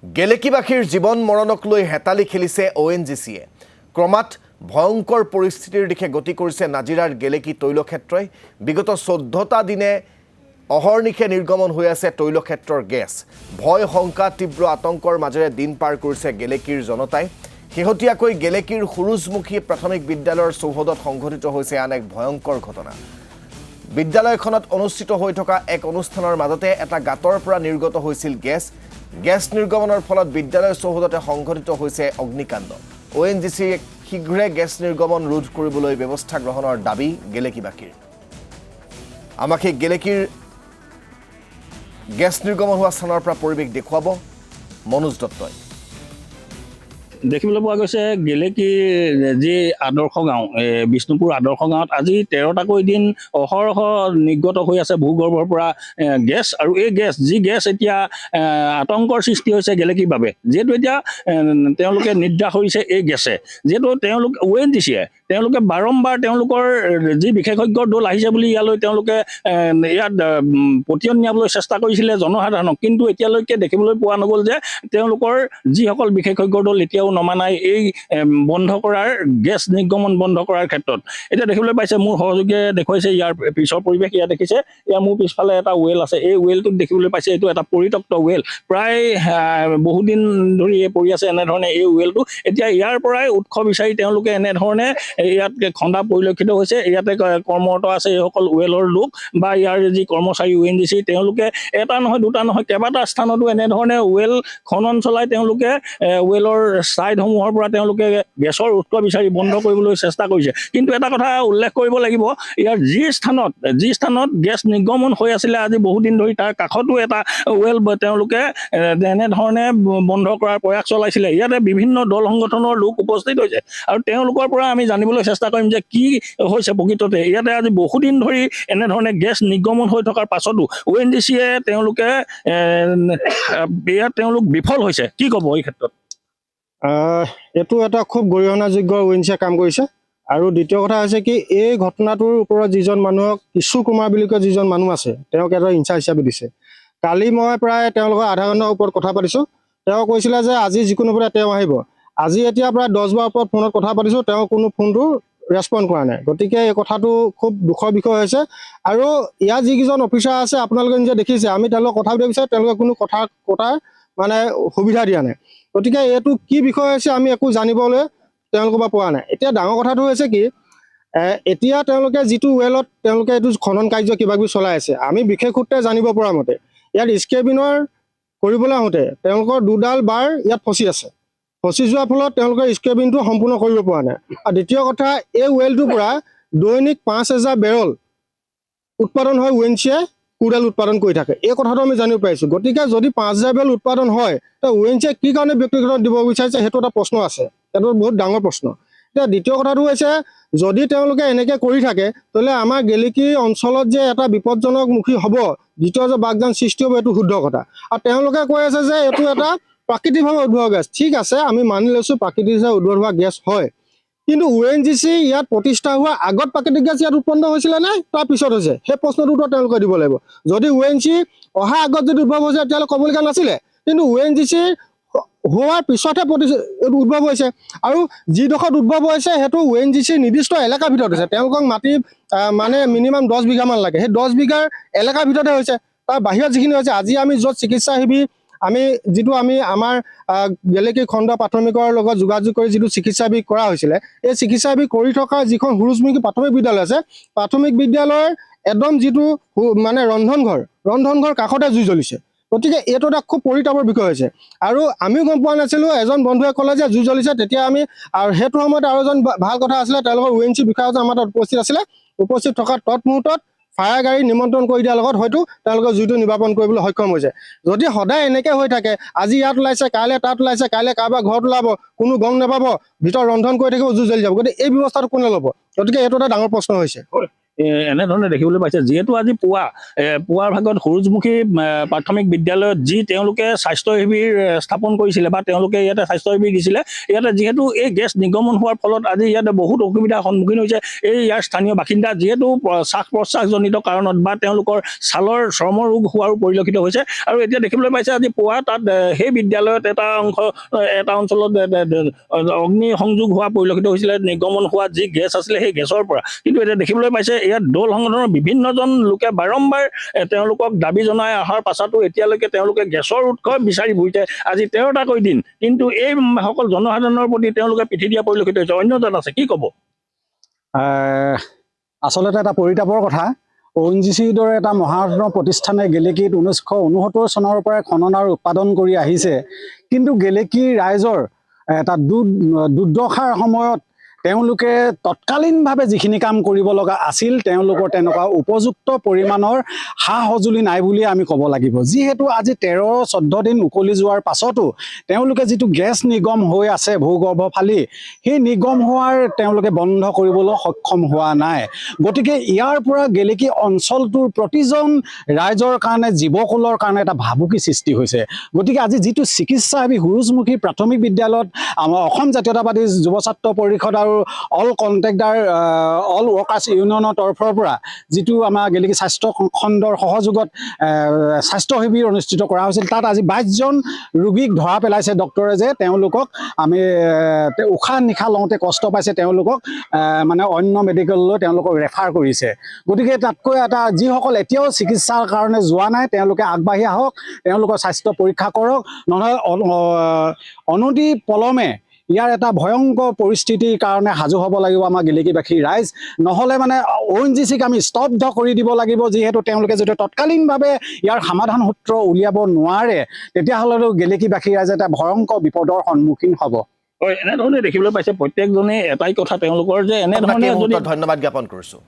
গেলেকীবাসীৰ জীৱন মৰণক লৈ হেতালি খেলিছে ONGCয়ে। ক্ৰমাৎ ভয়ংকৰ পৰিস্থিতিৰ দিশে গতি কৰিছে নাজিৰাৰ গেলেকী তৈলক্ষেত্ৰই। বিগত 14টা দিনে অহৰ্নিশে নিৰ্গমন হৈ আছে তৈলক্ষেত্ৰৰ গেছ। ভয় শংকা তীব্ৰ আতংকৰ মাজেৰে দিন পাৰ কৰিছে গেলেকীৰ জনতাই। শেহতীয়াকৈ গেলেকীৰ সুৰুজমুখী প্ৰাথমিক বিদ্যালয়ৰ চৌহদত সংঘটিত হৈছে আন এক ভয়ংকৰ ঘটনা। বিদ্যালয়খনত অনুষ্ঠিত হৈ থকা এক অনুষ্ঠানৰ মাজতে এটা গাঁতৰ পৰা নিৰ্গত হৈছিল গেছ। গেছ নিৰ্গমনৰ ফলত বিদ্যালয় চৌহদতে সংঘটিত হৈছে অগ্নিকাণ্ড। ONGCয়ে শীঘ্ৰে গেছ নিৰ্গমন ৰোধ কৰিবলৈ ব্যৱস্থা গ্ৰহণৰ দাবী গেলেকীবাসীৰ। আমাক এই গেলেকীৰ গেছ নিৰ্গমন হোৱা স্থানৰ পৰা পৰিৱেশ দেখুৱাব মনোজ দত্তই। দেখিবলৈ পোৱা গৈছে গেলেকীৰ যি আদৰ্শ গাঁও বিষ্ণুপুৰ আদৰ্শ গাঁৱত আজি 13টাকৈ দিন অহৰহ নিৰ্গত হৈ আছে ভূগৰ্ভৰ পৰা গেছ। আৰু এই গেছ এতিয়া আতংকৰ সৃষ্টি হৈছে গেলেকীৰ বাবে, যিহেতু এতিয়া তেওঁলোকে নিদ্ৰা কৰিছে এই গেছে। যিহেতু ONGCয়ে তেওঁলোকে বাৰম্বাৰ তেওঁলোকৰ যি বিশেষজ্ঞৰ দল আহিছে বুলি ইয়ালৈ তেওঁলোকে ইয়াত পতিয়ন নিয়াবলৈ চেষ্টা কৰিছিলে জনসাধাৰণক, কিন্তু এতিয়ালৈকে দেখিবলৈ পোৱা নগ'ল যে তেওঁলোকৰ যিসকল বিশেষজ্ঞৰ দল এতিয়াও নমা নাই এই বন্ধ কৰাৰ গেছ নিৰ্গমন বন্ধ কৰাৰ ক্ষেত্ৰত। এতিয়া দেখিবলৈ পাইছে মোৰ সহযোগীয়ে দেখুৱাইছে ইয়াৰ পিছৰ পৰিৱেশ। ইয়াত দেখিছে ইয়াৰ মোৰ পিছফালে এটা ৱেল আছে। এই ৱেলটোত দেখিবলৈ পাইছে এইটো এটা পৰিত্যক্ত ৱেল, প্ৰায় বহুদিন ধৰি পৰি আছে এনেধৰণে এই ৱেলটো। এতিয়া ইয়াৰ পৰাই উৎস বিচাৰি তেওঁলোকে এনেধৰণে ইয়াত খন্দা পৰিলক্ষিত হৈছে। ইয়াতে কৰ্মৰত আছে এইসকল ৱেলৰ লোক বা ইয়াৰ যি কৰ্মচাৰী ONGC, তেওঁলোকে এটা নহয় দুটা নহয় কেইবাটা স্থানতো এনেধৰণে ৱেল খনন চলাই তেওঁলোকে ৱেলৰ ছাইডসমূহৰ পৰা তেওঁলোকে গেছৰ উৎস বিচাৰি বন্ধ কৰিবলৈ চেষ্টা কৰিছে। কিন্তু এটা কথা উল্লেখ কৰিব লাগিব, ইয়াৰ যি স্থানত গেছ নিৰ্গমন হৈ আছিলে আজি বহুদিন ধৰি তাৰ কাষতো এটা ৱেল তেওঁলোকে এনেধৰণে বন্ধ কৰাৰ প্ৰয়াস চলাইছিলে। ইয়াতে বিভিন্ন দল সংগঠনৰ লোক উপস্থিত হৈছে আৰু তেওঁলোকৰ পৰা আমি জানিবলৈ চেষ্টা কৰিম যে কি হৈছে প্ৰকৃততে। ইয়াতে আজি বহুদিন ধৰি এনেধৰণে গেছ নিৰ্গমন হৈ থকাৰ পাছতো ONGCয়ে তেওঁলোক বিফল হৈছে। কি ক'ব এই ক্ষেত্ৰত? এইটো এটা খুব গৰিহণাযোগ্য ONGCয়ে কাম কৰিছে। আৰু দ্বিতীয় কথা হৈছে কি, এই ঘটনাটোৰ ওপৰত যিজন মানুহক কিশোৰ কুমাৰ বুলি কয় যিজন মানুহ আছে, তেওঁক এটা ইনচাৰ্জ হিচাপে দিছে। কালি মই প্ৰায় তেওঁলোকৰ আধা ঘণ্টাৰ ওপৰত কথা পাতিছোঁ। তেওঁ কৈছিলে যে আজি যিকোনো ওপৰত তেওঁ আহিব। আজি এতিয়া প্ৰায় 10বাৰৰ ওপৰত ফোনত কথা পাতিছোঁ, তেওঁ কোনো ফোনটো ৰেছপণ্ড কৰা নাই। গতিকে এই কথাটো খুব দুখৰ বিষয় হৈছে। আৰু ইয়াৰ যিকেইজন অফিচাৰ আছে আপোনালোকে নিজে দেখিছে, আমি তেওঁলোকক কথা পাতিব বিচাৰোঁ, তেওঁলোকে কোনো কথা পতাৰ সুবিধা দিয়া নাই। গতিকে এইটো কি বিষয় হৈছে আমি একো জানিবলৈ তেওঁলোকৰ পৰা পোৱা নাই। এতিয়া ডাঙৰ কথাটো হৈছে কি, এতিয়া তেওঁলোকে যিটো ৱেলত তেওঁলোকে এইটো খনন কাৰ্য কিবা কিবি চলাই আছে, আমি বিশেষ সূত্ৰে জানিব পৰা মতে ইয়াত স্কেবিনৰ কৰিবলৈ আহোঁতে তেওঁলোকৰ দুডাল বাৰ ইয়াত ফচি আছে। ফচি যোৱাৰ ফলত তেওঁলোকে স্কেবিনটো সম্পূৰ্ণ কৰিব পৰা নাই। আৰু দ্বিতীয় কথা, এই ৱেলটোৰ পৰা দৈনিক 5000 বেৰল উৎপাদন হয় ONGCয়ে কুডাল উৎপাদন কৰি থাকে। এই কথাটো আমি জানিব পাৰিছোঁ। গতিকে যদি 5000 বেৰল উৎপাদন হয়, তো ONGCয়ে কি কাৰণে ব্যক্তিগত দিব বিচাৰিছে সেইটো এটা প্ৰশ্ন আছে। সেইটো বহুত ডাঙৰ প্ৰশ্ন। এতিয়া দ্বিতীয় কথাটো হৈছে, যদি তেওঁলোকে এনেকৈ কৰি থাকে তেতিয়াহ'লে আমাৰ গেলেকী অঞ্চলত যে এটা বিপদজনকমুখী হ'ব, দ্বিতীয় যে বাগজান সৃষ্টি হ'ব, এইটো শুদ্ধ কথা। আৰু তেওঁলোকে কৈ আছে যে এইটো এটা প্ৰাকৃতিকভাৱে উদ্ভৱ গেছ। ঠিক আছে, আমি মানি লৈছোঁ প্ৰাকৃতিকভাৱে উদ্ভৱ হোৱা গেছ হয়, কিন্তু ONGC ইয়াত প্ৰতিষ্ঠা হোৱাৰ আগত প্ৰাকৃতিক গেছ ইয়াত উৎপন্ন হৈছিলে নে তাৰ পিছত হৈছে, সেই প্ৰশ্নটো উত্তৰ তেওঁলোকে দিব লাগিব। যদি ONGC অহা আগত যদি উদ্ভৱ হৈছে তেতিয়াহ'লে ক'বলগীয়া নাছিলে, কিন্তু ONGC হোৱাৰ পিছতহে উদ্ভৱ হৈছে। আৰু যিডোখৰত উদ্ভৱ হৈছে সেইটো ONGCৰ নিৰ্দিষ্ট এলেকাৰ ভিতৰত হৈছে। তেওঁলোকক মাটি মিনিমাম 10 বিঘামান লাগে, সেই 10 বিঘাৰ এলেকাৰ ভিতৰতে হৈছে। তাৰ বাহিৰত যিখিনি হৈছে, আজি আমি য'ত চিকিৎসা শিবিৰ আমাৰ গেলেকী খণ্ড প্ৰাথমিকৰ লগত যোগাযোগ কৰি যিটো চিকিৎসা শিবিৰ কৰা হৈছিলে, এই চিকিৎসা শিবিৰ কৰি থকা যিখন সুৰুজমুখী প্ৰাথমিক বিদ্যালয় আছে, প্ৰাথমিক বিদ্যালয়ৰ একদম যিটো ৰন্ধনঘৰ কাষতে জুই জ্বলিছে। গতিকে এইটো এটা খুব পৰিতাপৰ বিষয় হৈছে। আৰু আমিও গম পোৱা নাছিলোঁ। এজন বন্ধুৱে ক'লে যে জুই জ্বলিছে, তেতিয়া আৰু সেইটো সময়ত আৰু এজন ভাল কথা আছিলে, তেওঁলোকৰ ONGC বিষয়া আমাৰ তাত উপস্থিত আছিলে। উপস্থিত থকা তৎমুহূৰ্তত ফায়াৰ গাড়ী নিমন্ত্ৰণ কৰি দিয়াৰ লগত হয়তো তেওঁলোকে জুইটো নিৰ্বাপন কৰিবলৈ সক্ষম হৈছে। যদি সদায় এনেকৈ হৈ থাকে, আজি ইয়াত ওলাইছে, কাইলৈ তাত ওলাইছে, কাইলৈ কাৰোবাৰ ঘৰত ওলাব, কোনো গম নাপাব, ভিতৰত ৰন্ধন কৰি থাকিব, জুই জ্বলি যাব। গতিকে এই ব্যৱস্থাটো কোনে ল'ব? গতিকে এইটো এটা ডাঙৰ প্ৰশ্ন হৈছে। এনেধৰণে দেখিবলৈ পাইছে। যিহেতু আজি পুৱাৰ ভাগত সূৰুযমুখী প্ৰাথমিক বিদ্যালয়ত যি তেওঁলোকে স্বাস্থ্য শিবিৰ স্থাপন কৰিছিলে বা তেওঁলোকে ইয়াতে স্বাস্থ্য শিবিৰ দিছিলে, ইয়াতে যিহেতু এই গেছ নিৰ্গমন হোৱাৰ ফলত আজি ইয়াতে বহুত অসুবিধাৰ সন্মুখীন হৈছে ইয়াৰ স্থানীয় বাসিন্দা। যিহেতু শ্বাস প্ৰশ্বাসজনিত কাৰণত বা তেওঁলোকৰ ছালৰ চৰ্মৰোগ হোৱাৰো পৰিলক্ষিত হৈছে। আৰু এতিয়া দেখিবলৈ পাইছে আজি পুৱা তাত সেই বিদ্যালয়ত এটা অঞ্চলত অগ্নি সংযোগ হোৱা পৰিলক্ষিত হৈছিলে, নিৰ্গমন হোৱা যি গেছ আছিলে সেই গেছৰ পৰা। কিন্তু এতিয়া দেখিবলৈ পাইছে ইয়াত দৌল সংগঠনৰ বিভিন্নজন লোকে বাৰম্বাৰ তেওঁলোকক দাবী জনাই অহাৰ পাছতো এতিয়ালৈকে তেওঁলোকে গেছৰ উৎস বিচাৰি ফুৰিছে আজি 13টাকৈ দিন। কিন্তু এই সকল জনসাধাৰণৰ প্ৰতি তেওঁলোকে পিঠি দিয়া পৰিলক্ষিত হৈছে। অন্যজন আছে, কি ক'ব? আচলতে এটা পৰিতাপৰ কথা, ONGCৰ দৰে এটা মহাৰত্ন প্ৰতিষ্ঠানে গেলেকীত 1969 চনৰ পৰাই খনন আৰু উৎপাদন কৰি আহিছে। কিন্তু গেলেকীৰ ৰাইজৰ এটা দুৰ্দশাৰ সময়ত তেওঁলোকে তৎকালীনভাৱে যিখিনি কাম কৰিব লগা আছিল তেওঁলোকৰ তেনেকুৱা উপযুক্ত পৰিমাণৰ সা সঁজুলি নাই বুলিয়ে আমি ক'ব লাগিব। যিহেতু আজি 13-14 দিন উকলি যোৱাৰ পাছতো তেওঁলোকে যিটো গেছ নিৰ্গম হৈ আছে ভূগৰ্ভ ফালি, সেই নিৰ্গম হোৱাৰ তেওঁলোকে বন্ধ কৰিবলৈ সক্ষম হোৱা নাই। গতিকে ইয়াৰ পৰা গেলেকী অঞ্চলটোৰ প্ৰতিজন ৰাইজৰ কাৰণে, জীৱকুলৰ কাৰণে এটা ভাবুকি সৃষ্টি হৈছে। গতিকে আজি যিটো চিকিৎসা আমি সূৰুযমুখী প্ৰাথমিক বিদ্যালয়ত আমাৰ অসম জাতীয়তাবাদী যুৱ ছাত্ৰ পৰিষদ আৰু অল ৱৰ্কাৰ্ছ ইউনিয়নৰ তৰফৰ পৰা যিটো আমাৰ গেলেকী স্বাস্থ্য খণ্ডৰ সহযোগত স্বাস্থ্য শিবিৰ অনুষ্ঠিত কৰা হৈছিল, তাত আজি 22জন ৰোগীক ধৰা পেলাইছে ডক্টৰে যে তেওঁলোকক আমি উশাহ নিশাহ লওঁতে কষ্ট পাইছে, তেওঁলোকক মানে অন্য মেডিকেললৈ তেওঁলোকক ৰেফাৰ কৰিছে। গতিকে তাতকৈ এটা যিসকল এতিয়াও চিকিৎসাৰ কাৰণে যোৱা নাই তেওঁলোকে আগবাঢ়ি আহক, তেওঁলোকৰ স্বাস্থ্য পৰীক্ষা কৰক, নহ'লে অনতি পলমে ইয়াৰ এটা ভয়ংকৰ পৰিস্থিতিৰ কাৰণে সাজু হ'ব লাগিব আমাৰ গেলেকীবাসী ৰাইজ। নহ'লে মানে ONGCক আমি স্তব্ধ কৰি দিব লাগিব। যিহেতু তেওঁলোকে যদি তৎকালীনভাৱে ইয়াৰ সমাধান সূত্ৰ উলিয়াব নোৱাৰে তেতিয়াহ'লেতো গেলেকীবাসী ৰাইজে এটা ভয়ংকৰ বিপদৰ সন্মুখীন হ'ব। হয়, এনেধৰণে দেখিবলৈ পাইছে প্ৰত্যেকজনে এটাই কথা তেওঁলোকৰ যে এনেধৰণে ধন্যবাদ জ্ঞাপন কৰিছোঁ।